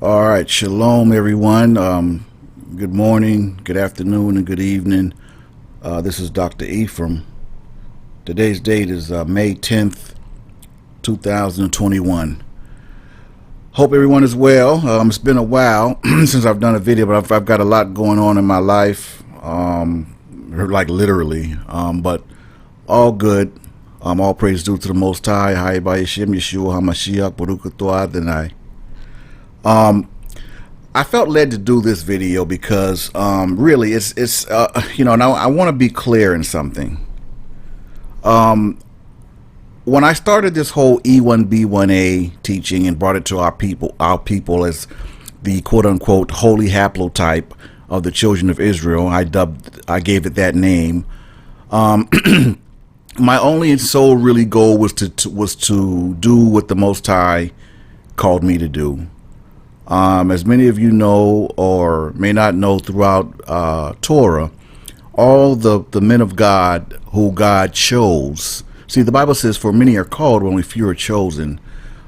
All right, shalom, everyone. Good morning, good afternoon, and good evening. This is Dr. Ephraim. Today's date is May 10th, 2021. Hope everyone is well. It's been a while since I've done a video, but I've got a lot going on in my life, like literally, but all good. All praise due to the Most High. Hi, Yehoshua, HaMashiach, Baruch Atah Adonai. I felt led to do this video because really it's now I want to be clear in something. When I started this whole E1B1A teaching and brought it to our people as the quote unquote holy haplotype of the children of Israel, I gave it that name. My only and sole really goal was to do what the Most High called me to do. As many of you know or may not know, throughout Torah, all the men of God who God chose. See, the Bible says, "For many are called, only few are chosen."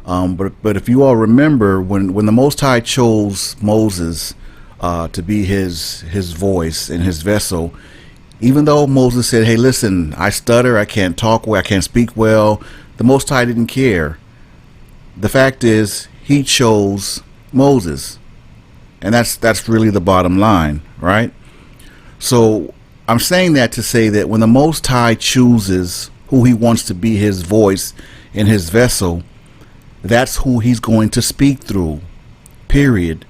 But if you all remember, when the Most High chose Moses to be his voice and his vessel, even though Moses said, "Hey, listen, I stutter, I can't talk well, I can't speak well," the Most High didn't care. The fact is, he chose Moses, and that's really the bottom line, right? So I'm saying that to say that when the Most High chooses who he wants to be his voice in his vessel, that's who he's going to speak through, period.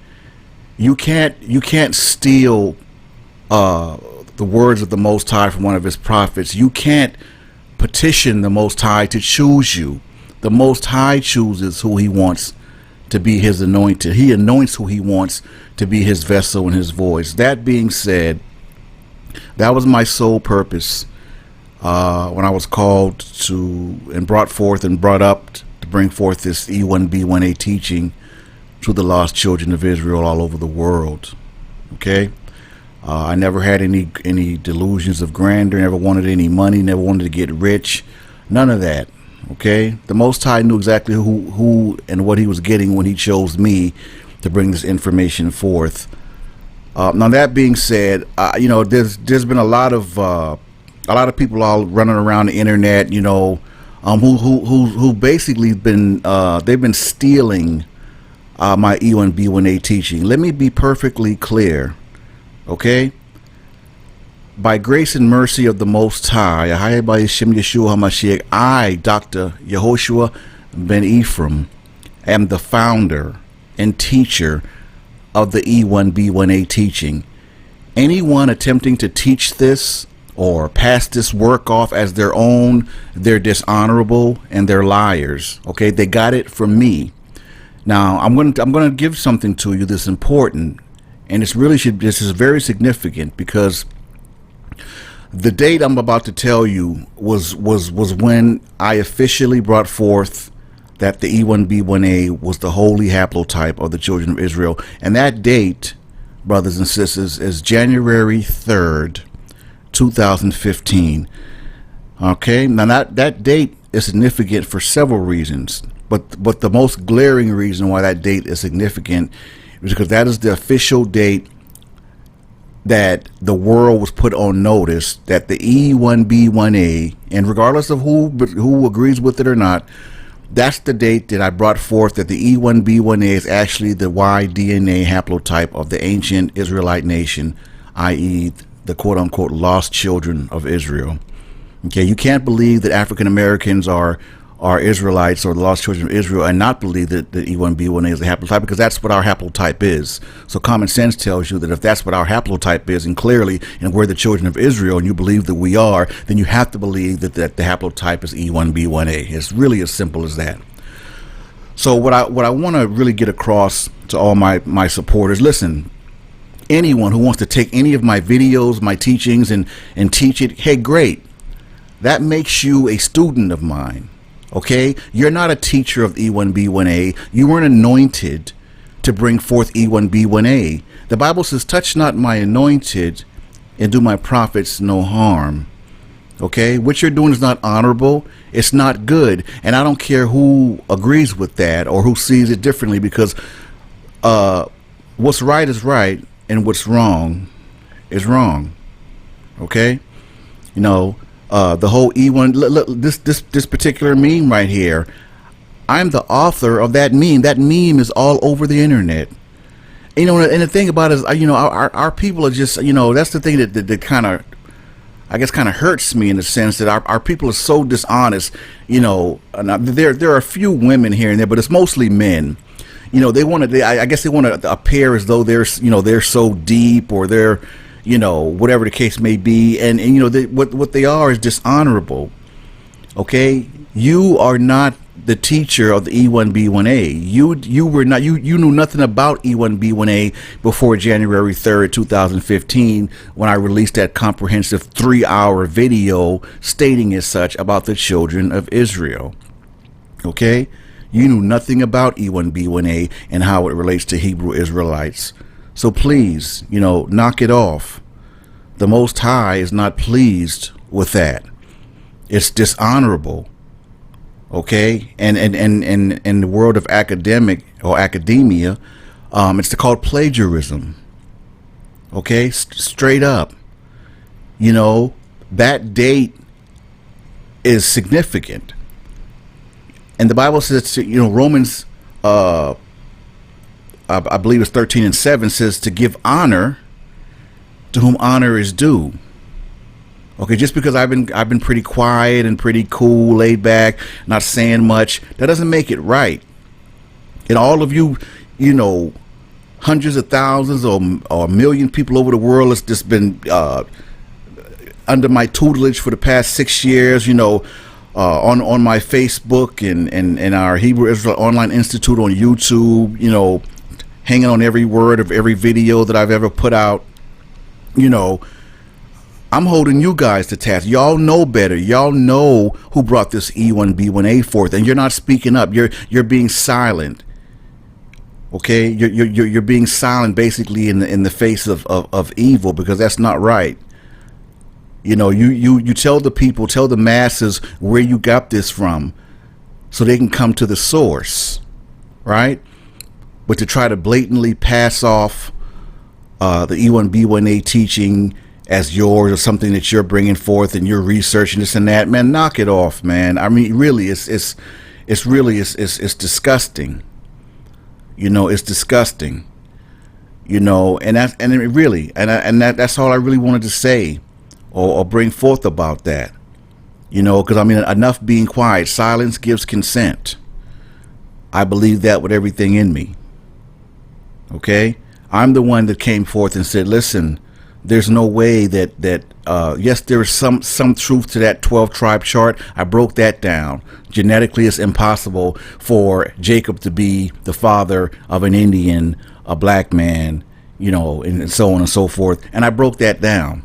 You can't steal the words of the Most High from one of his prophets. You can't petition the Most High to choose you. The Most High chooses who he wants to be his anointed. He anoints who he wants to be his vessel and his voice. That being said, that was my sole purpose when I was called to and brought forth and brought up to bring forth this E1B1A teaching to the lost children of Israel all over the world. Okay, I never had any delusions of grandeur, never wanted any money, never wanted to get rich, none of that. Okay, the Most High knew exactly who and what he was getting when he chose me to bring this information forth. Now that being said, there's been a lot of people all running around the internet, who basically they've been stealing my E1B1A teaching. Let me be perfectly clear, okay? By grace and mercy of the Most High, I, Dr. Yehoshua ben Ephraim, am the founder and teacher of the E1B1A teaching. Anyone attempting to teach this or pass this work off as their own, they're dishonorable and they're liars. Okay, they got it from me. Now I'm going to give something to you that's important, and this is very significant, because the date I'm about to tell you was when I officially brought forth that the E1B1A was the holy haplotype of the children of Israel. And that date, brothers and sisters, is January 3rd, 2015. Okay, now that date is significant for several reasons, but the most glaring reason why that date is significant is because that is the official date that the world was put on notice that the E1B1A, and regardless of who agrees with it or not, that's the date that I brought forth that the E1B1A is actually the Y-DNA haplotype of the ancient Israelite nation, i.e. the quote-unquote lost children of Israel. Okay, you can't believe that African Americans are Israelites or the lost children of Israel and not believe that the E1B1A is a haplotype, because that's what our haplotype is. So common sense tells you that if that's what our haplotype is, and clearly, and we're the children of Israel, and you believe that we are, then you have to believe that the haplotype is E1B1A. It's really as simple as that. So what I want to really get across to all my supporters, listen, anyone who wants to take any of my videos, my teachings, and teach it, hey, great. That makes you a student of mine. Okay, you're not a teacher of E1B1A. You weren't anointed to bring forth E1B1A. The Bible says, "Touch not my anointed, and do my prophets no harm." Okay, what you're doing is not honorable. It's not good, and I don't care who agrees with that or who sees it differently, because what's right is right, and what's wrong is wrong. Okay, you know, the whole E1, this particular meme right here. I'm the author of that meme. That meme is all over the internet. You know, and the thing about it is, you know, our people are just, you know, that's the thing that kind of, I guess, kind of hurts me in the sense that our people are so dishonest. You know, there are a few women here and there, but it's mostly men. You know, I guess they want to appear as though they're, you know, they're so deep, or they're, you know, whatever the case may be, and you know, what they are is dishonorable. Okay, you are not the teacher of the E1B1A. You were not, you knew nothing about E1B1A before January 3rd, 2015, when I released that comprehensive 3-hour video stating as such about the children of Israel. Okay, you knew nothing about E1B1A and how it relates to Hebrew Israelites. So please, you know, knock it off. The Most High is not pleased with that. It's dishonorable. Okay, and in the world of academia, it's called plagiarism. Okay, straight up. You know, that date is significant, and the Bible says, you know, Romans, I believe it's 13:7 says to give honor to whom honor is due. Okay, just because I've been pretty quiet and pretty cool, laid back, not saying much, that doesn't make it right. And all of you, you know, hundreds of thousands or a million people over the world has just been under my tutelage for the past 6 years, you know, on my Facebook and our Hebrew Israel Online Institute on YouTube, you know, hanging on every word of every video that I've ever put out. You know, I'm holding you guys to task. Y'all know better. Y'all know who brought this E1B1A forth, and you're not speaking up. You're being silent. Okay, you're being silent basically in the face of evil, because that's not right. You know, you tell the people, tell the masses where you got this from, so they can come to the source, right? But to try to blatantly pass off the E1B1A teaching as yours, or something that you're bringing forth and you're researching this and that, man, knock it off, man. I mean, really, it's disgusting. You know, it's disgusting. You know, and that's that's all I really wanted to say, or bring forth about that. You know, because I mean, enough being quiet. Silence gives consent. I believe that with everything in me. Okay, I'm the one that came forth and said, listen, there's no way that yes, there is some truth to that 12 tribe chart. I broke that down. Genetically, it's impossible for Jacob to be the father of an Indian, a black man, you know, and so on and so forth. And I broke that down.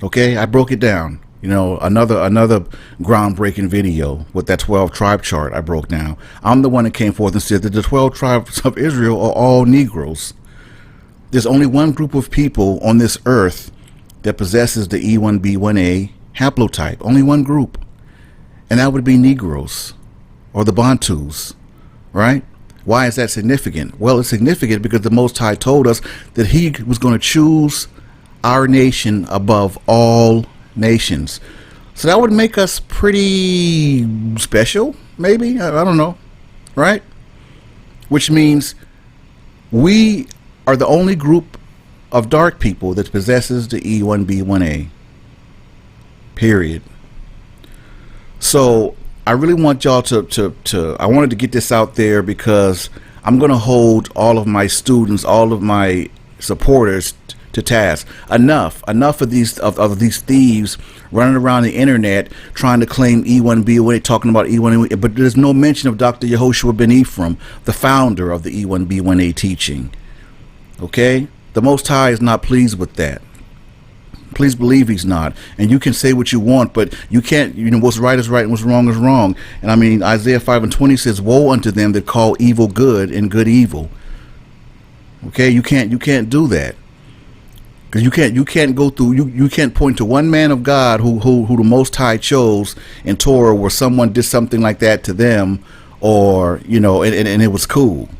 Okay, I broke it down. You know, another groundbreaking video with that 12 tribe chart I broke down. I'm the one that came forth and said that the 12 tribes of Israel are all Negroes. There's only one group of people on this earth that possesses the E1B1A haplotype. Only one group. And that would be Negroes, or the Bantus, right? Why is that significant? Well, it's significant because the Most High told us that he was going to choose our nation above all nations. So that would make us pretty special, maybe? I don't know, right? Which means we are the only group of dark people that possesses the E1B1A. Period. So I really want y'all I wanted to get this out there, because I'm going to hold all of my students, all of my supporters to task. Enough of these thieves running around the internet trying to claim E1B1A, talking about E1B1A, but there's no mention of Dr. Yehoshua ben Ephraim, the founder of the E1B1A teaching. Okay, the Most High is not pleased with that. Please believe he's not. And you can say what you want, but you can't, you know, what's right is right and what's wrong is wrong. And I mean, Isaiah 5:20 says, woe unto them that call evil good and good evil. Okay, you can't do that. Because you can't go through, you can't point to one man of God who the Most High chose in Torah where someone did something like that to them, or, you know, and it was cool.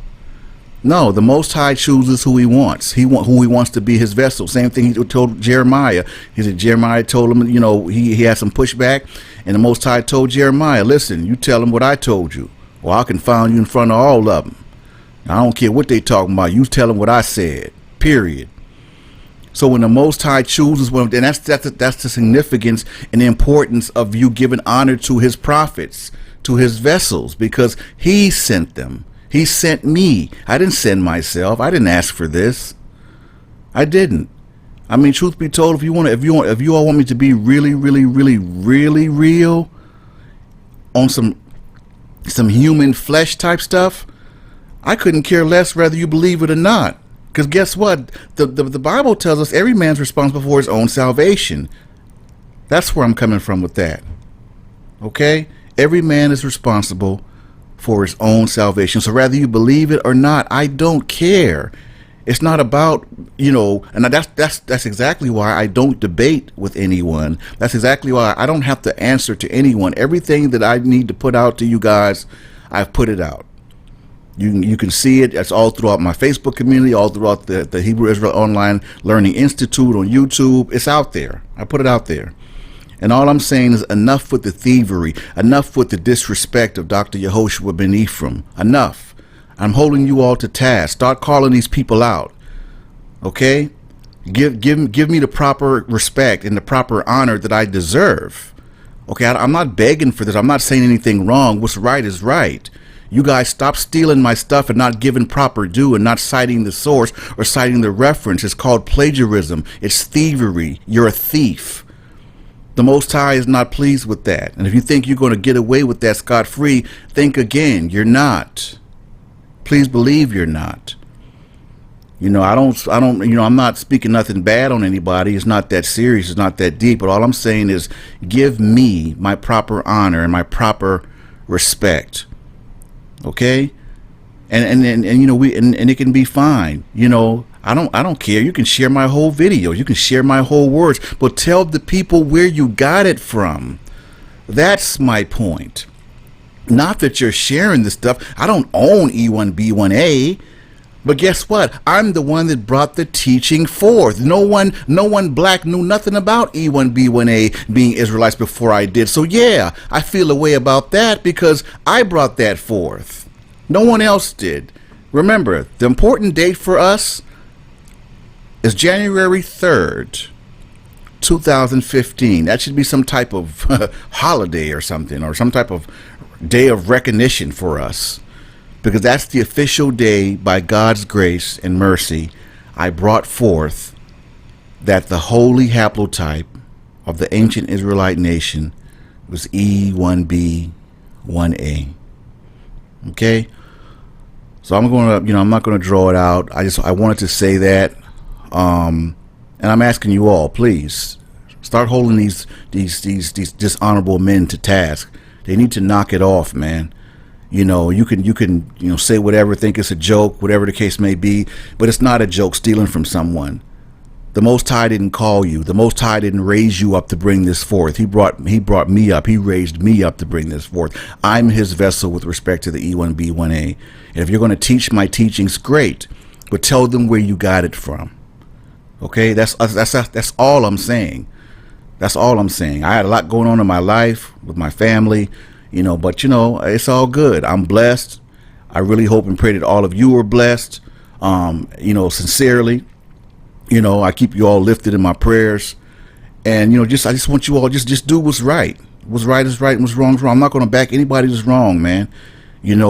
No, the Most High chooses who he wants. Who he wants to be his vessel. Same thing he told Jeremiah. He said Jeremiah told him, he had some pushback, and the Most High told Jeremiah, listen, you tell him what I told you, or I can find you in front of all of them. I don't care what they talking about. You tell them what I said. Period. So when the Most High chooses one, and that's the significance and the importance of you giving honor to his prophets, to his vessels, because he sent them. He sent me. I didn't send myself. I didn't ask for this. I didn't. I mean, truth be told, if you all want me to be really, really, really, really real on some human flesh type stuff, I couldn't care less whether you believe it or not. Because guess what? The Bible tells us every man's responsible for his own salvation. That's where I'm coming from with that. Okay? Every man is responsible for his own salvation. So whether you believe it or not, I don't care. It's not about, and that's exactly why I don't debate with anyone. That's exactly why I don't have to answer to anyone. Everything that I need to put out to you guys, I've put it out. You can see it. It's all throughout my Facebook community, all throughout the Hebrew Israel Online Learning Institute on YouTube. It's out there. I put it out there. And all I'm saying is enough with the thievery, enough with the disrespect of Dr. Yehoshua ben Ephraim. Enough. I'm holding you all to task. Start calling these people out. Okay? Give me the proper respect and the proper honor that I deserve. Okay? I'm not begging for this. I'm not saying anything wrong. What's right is right. You guys stop stealing my stuff and not giving proper due and not citing the source or citing the reference. It's called plagiarism. It's thievery. You're a thief. The Most High is not pleased with that. And if you think you're going to get away with that scot-free, think again. You're not. Please believe you're not. I'm not speaking nothing bad on anybody. It's not that serious. It's not that deep. But all I'm saying is give me my proper honor and my proper respect. Okay? And it can be fine. I don't care. You can share my whole video. You can share my whole words, but tell the people where you got it from. That's my point. Not that you're sharing this stuff. I don't own E1B1A, but guess what? I'm the one that brought the teaching forth. No one black knew nothing about E1B1A being Israelites before I did. So yeah, I feel a way about that because I brought that forth. No one else did. Remember, the important date for us is January 3rd, 2015. That should be some type of holiday or something, or some type of day of recognition for us, because that's the official day, by God's grace and mercy, I brought forth that the holy haplotype of the ancient Israelite nation was E1B1A. Okay? So I'm not gonna draw it out. I wanted to say that. And I'm asking you all, please start holding these dishonorable men to task. They need to knock it off, man. You can say whatever, think it's a joke, whatever the case may be, but it's not a joke stealing from someone. The Most High didn't call you. The Most High didn't raise you up to bring this forth. He brought me up. He raised me up to bring this forth. I'm his vessel with respect to the E1B1A. And if you're going to teach my teachings, great, but tell them where you got it from. Okay, that's all I'm saying. That's all I'm saying. I had a lot going on in my life with my family, but it's all good. I'm blessed. I really hope and pray that all of you are blessed. Sincerely, I keep you all lifted in my prayers, and I just want you all just do what's right. What's right is right, and what's wrong is wrong. I'm not going to back anybody that's wrong, man.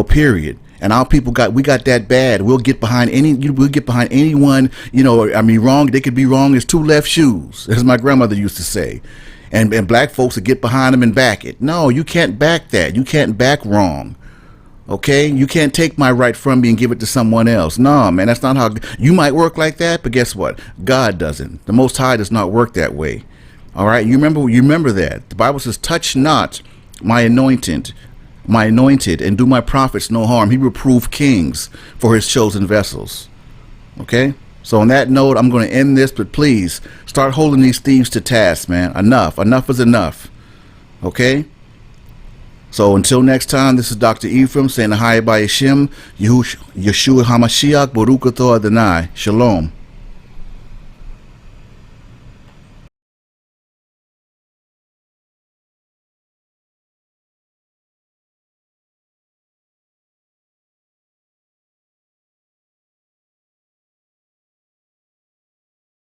Period. And our people got that bad. We'll get behind anyone, wrong. They could be wrong as two left shoes, as my grandmother used to say. And black folks would get behind them and back it. No, you can't back that. You can't back wrong. Okay? You can't take my right from me and give it to someone else. No, man, that's not how. You might work like that, but guess what? God doesn't. The Most High does not work that way. All right? You remember that. The Bible says, touch not my anointed, and do my prophets no harm. He reproved kings for his chosen vessels. Okay? So on that note, I'm going to end this, but please start holding these thieves to task, man. Enough is enough. Okay? So until next time, this is Dr. Ephraim saying Ahai by Hashem, Yeshua HaMashiach, Baruch Atah Adonai. Shalom.